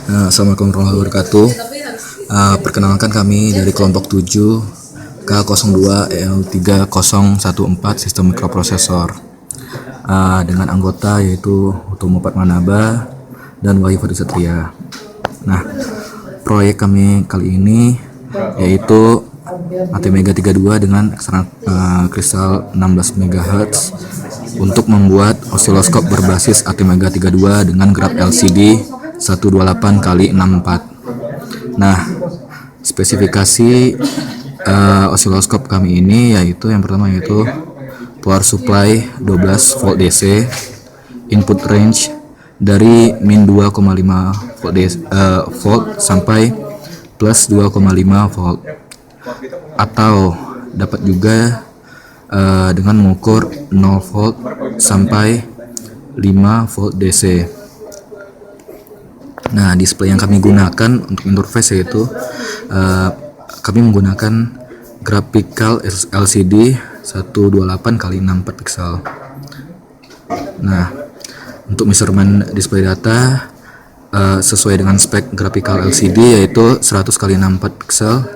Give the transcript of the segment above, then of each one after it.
Assalamualaikum warahmatullahi wabarakatuh. Perkenalkan kami dari kelompok 7 K02L3014 Sistem Mikroprosesor dengan anggota yaitu Hutomo Padmanaba dan Wahyu Fadil Satria. Nah, proyek kami kali ini yaitu ATmega 32 dengan kristal 16 MHz untuk membuat osiloskop berbasis ATmega 32 dengan graf LCD 128x64. Nah, spesifikasi osiloskop kami ini yaitu yang pertama yaitu power supply 12 volt DC, input range dari min 2,5 volt sampai plus 2,5 volt, atau dapat juga dengan mengukur 0 volt sampai 5 volt DC. Nah, display yang kami gunakan untuk interface yaitu kami menggunakan graphical LCD 128x64 pixel. Nah, untuk measurement display data sesuai dengan spek graphical LCD yaitu 100x64 pixel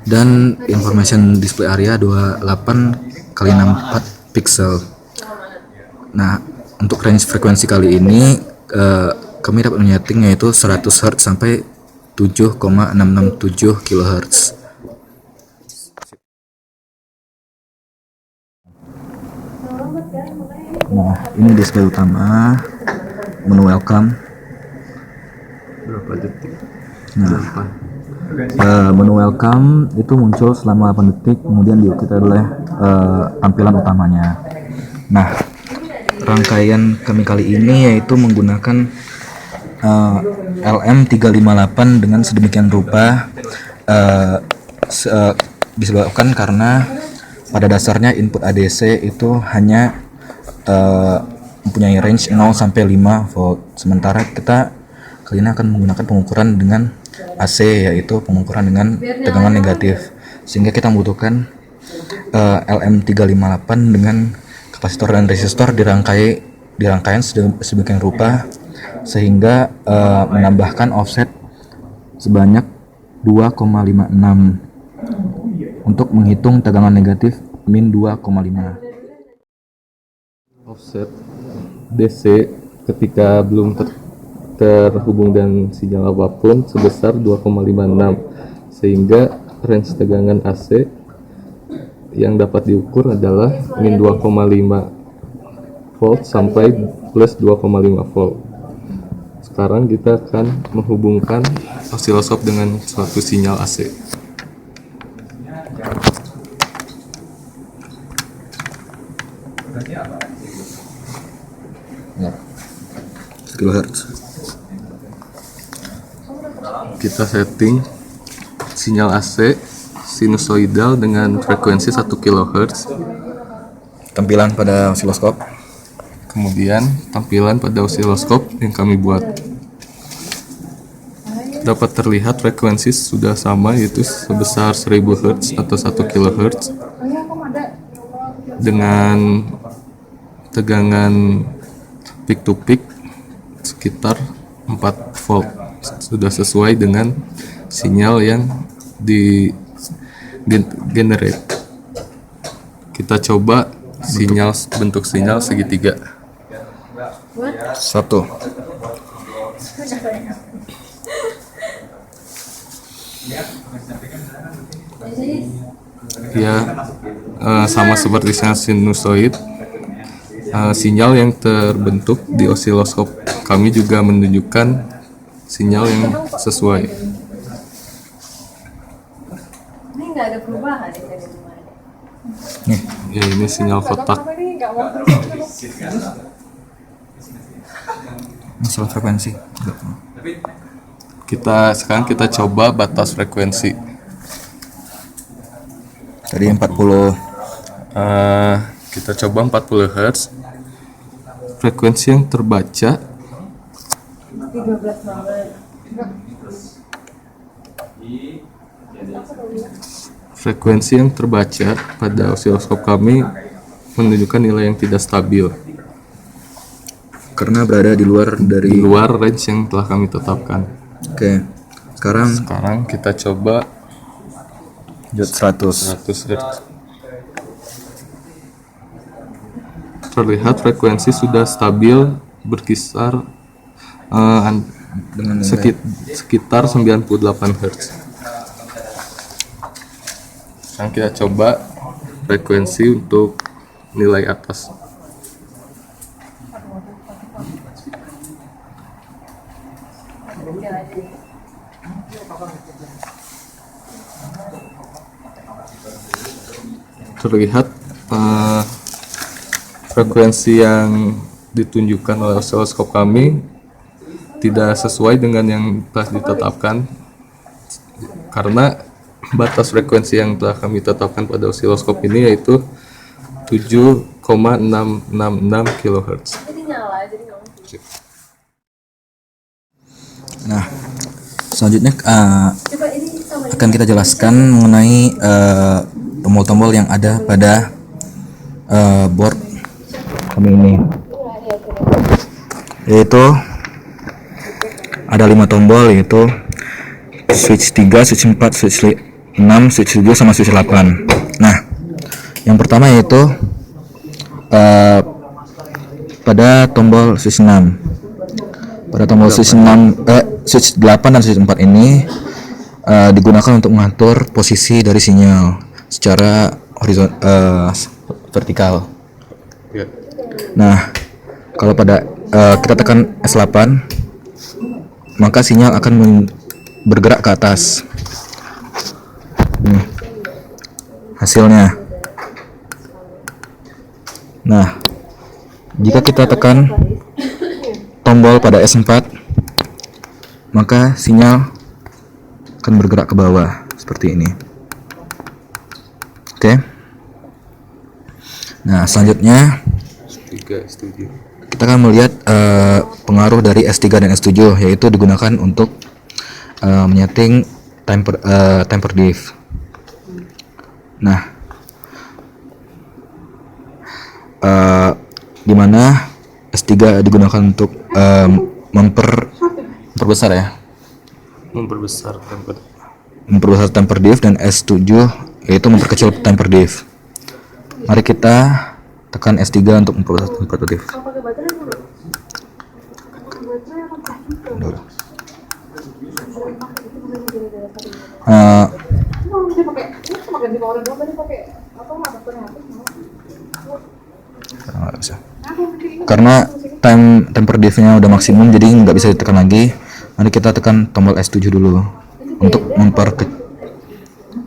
dan information display area 28x64 pixel. Nah, untuk range frekuensi kali ini kami dapat menyeting yaitu 100 Hz sampai 7,667 kHz. Nah, ini display utama, menu welcome. Berapa detik? Nah, menu welcome itu muncul selama 8 detik, kemudian diikuti oleh tampilan utamanya. Nah, rangkaian kami kali ini yaitu menggunakan LM358 dengan sedemikian rupa, disebabkan karena pada dasarnya input ADC itu hanya mempunyai range 0 sampai 5 volt, sementara kita kali ini akan menggunakan pengukuran dengan AC, yaitu pengukuran dengan tegangan negatif, sehingga kita membutuhkan LM358 dengan kapasitor dan resistor dirangkaian sedemikian rupa sehingga menambahkan offset sebanyak 2,56 untuk menghitung tegangan negatif min 2,5. Offset DC ketika belum terhubung dengan sinyal apapun sebesar 2,56, sehingga range tegangan AC yang dapat diukur adalah min 2,5 volt sampai plus 2,5 volt. Sekarang kita akan menghubungkan osiloskop dengan suatu sinyal AC. Ya, kHz. Kita setting sinyal AC sinusoidal dengan frekuensi 1 kHz. Tampilan pada osiloskop. Kemudian tampilan pada osiloskop yang kami buat. Dapat terlihat frekuensi sudah sama, yaitu sebesar 1000 Hz atau 1 kHz dengan tegangan peak to peak sekitar 4 volt. Sudah sesuai dengan sinyal yang di generate. Kita coba bentuk sinyal segitiga. 1. Ya, sama seperti sinusoid. Sinyal yang terbentuk di osiloskop kami juga menunjukkan sinyal yang sesuai. Ini nggak ada perubahan ya dari kemarin. Nih, Ya, ini sinyal kotak. masalah frekuensi. Sekarang kita coba batas frekuensi. Tadi 40. Kita coba 40 Hz. Frekuensi yang terbaca 13 banget. frekuensi yang terbaca pada osiloskop kami menunjukkan nilai yang tidak stabil. karena berada di luar di dari. luar range yang telah kami tetapkan. Oke. Sekarang Sekarang kita coba 100. 100 Hz. Terlihat frekuensi sudah stabil berkisar Dengan sekitar 98 Hz. Sekarang kita coba frekuensi untuk nilai atas. Terlihat frekuensi yang ditunjukkan oleh oscilloscope kami tidak sesuai dengan yang telah ditetapkan, karena batas frekuensi yang telah kami tetapkan pada oscilloscope ini yaitu 7,666 kHz. Jadi nyala, jadi nggak mungkin. Nah, selanjutnya Coba ini sama ini. akan kita jelaskan mengenai tombol-tombol yang ada pada board kami ini, yaitu ada 5 tombol, yaitu switch 3, switch 4, switch 6, switch 7 sama switch 8. Nah, yang pertama yaitu pada tombol switch 6. Pada tombol switch 6 switch 8 dan switch 4 ini digunakan untuk mengatur posisi dari sinyal secara vertikal. Ya. Nah, kalau pada kita tekan S8, maka sinyal akan bergerak ke atas. Nih, hasilnya. Nah, jika kita tekan tombol pada S4, maka sinyal akan bergerak ke bawah seperti ini. Oke. Nah, selanjutnya S3, S7. kita akan melihat pengaruh dari S3 dan S7, yaitu digunakan untuk menyeting temper diff. Nah, di mana S3 digunakan untuk memperbesar ya, memperbesar temper diff, dan S7 yaitu memperkecil temper diff. Mari kita tekan S3 untuk memperbesar temper diff. Pakai baterai dulu. Dulu. Nggak bisa. Karena temper diff-nya udah maksimum, jadi nggak bisa ditekan lagi. Mari kita tekan tombol S7 dulu untuk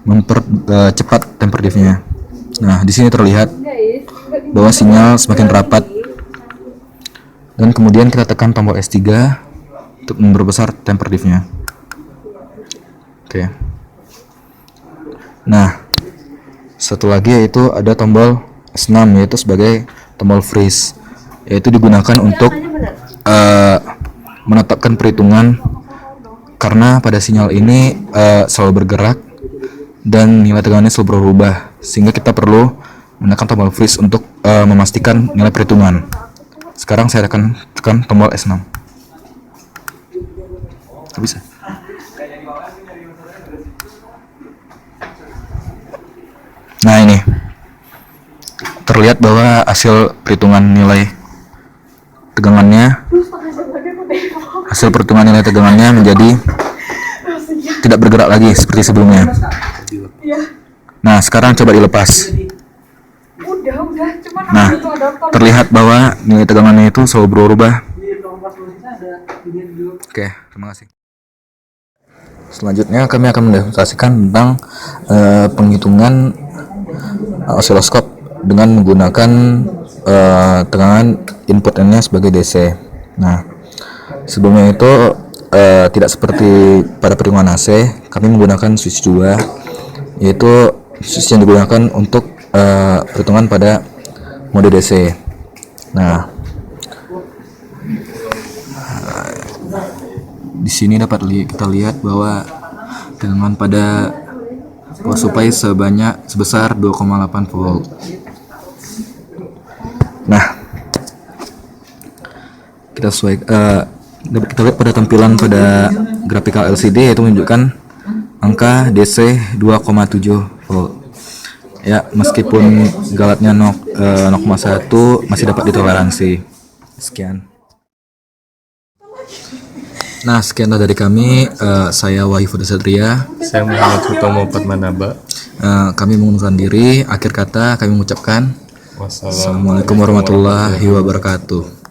mempercepat temper diff-nya. Nah, di sini terlihat bahwa sinyal semakin rapat, dan kemudian kita tekan tombol S3 untuk memperbesar temper diff-nya. Oke. Nah, satu lagi yaitu ada tombol S6, yaitu sebagai tombol freeze, yaitu digunakan untuk menetapkan perhitungan, karena pada sinyal ini selalu bergerak dan nilai tegangannya selalu berubah, sehingga kita perlu menekan tombol freeze untuk memastikan nilai perhitungan. Sekarang saya akan tekan tombol S6. Bisa. Nah, ini terlihat bahwa hasil perhitungan nilai tegangannya, menjadi tidak bergerak lagi seperti sebelumnya. Nah, sekarang coba dilepas. Nah, terlihat bahwa nilai tegangannya itu selalu berubah. Oke, terima kasih. Selanjutnya kami akan mendemonstrasikan tentang penghitungan osiloskop dengan menggunakan tegangan input-nya sebagai DC. Nah, sebelumnya itu tidak seperti pada perhitungan AC, kami menggunakan switch 2, yaitu switch yang digunakan untuk perhitungan pada mode DC. Nah, di sini dapat kita lihat bahwa tegangan pada power supply sebesar 2,8 volt. Nah, kita dapat kita lihat pada tampilan pada graphical LCD yaitu menunjukkan angka DC 2,7 volt. Ya, meskipun galatnya 0,1 masih dapat ditoleransi. Sekian. Nah, sekianlah dari kami. Saya Wahyu Satria. Saya Muhammad Hutomo Padmanaba. Kami mengundurkan diri. Akhir kata kami mengucapkan Wassalamualaikum Assalamualaikum warahmatullahi wabarakatuh.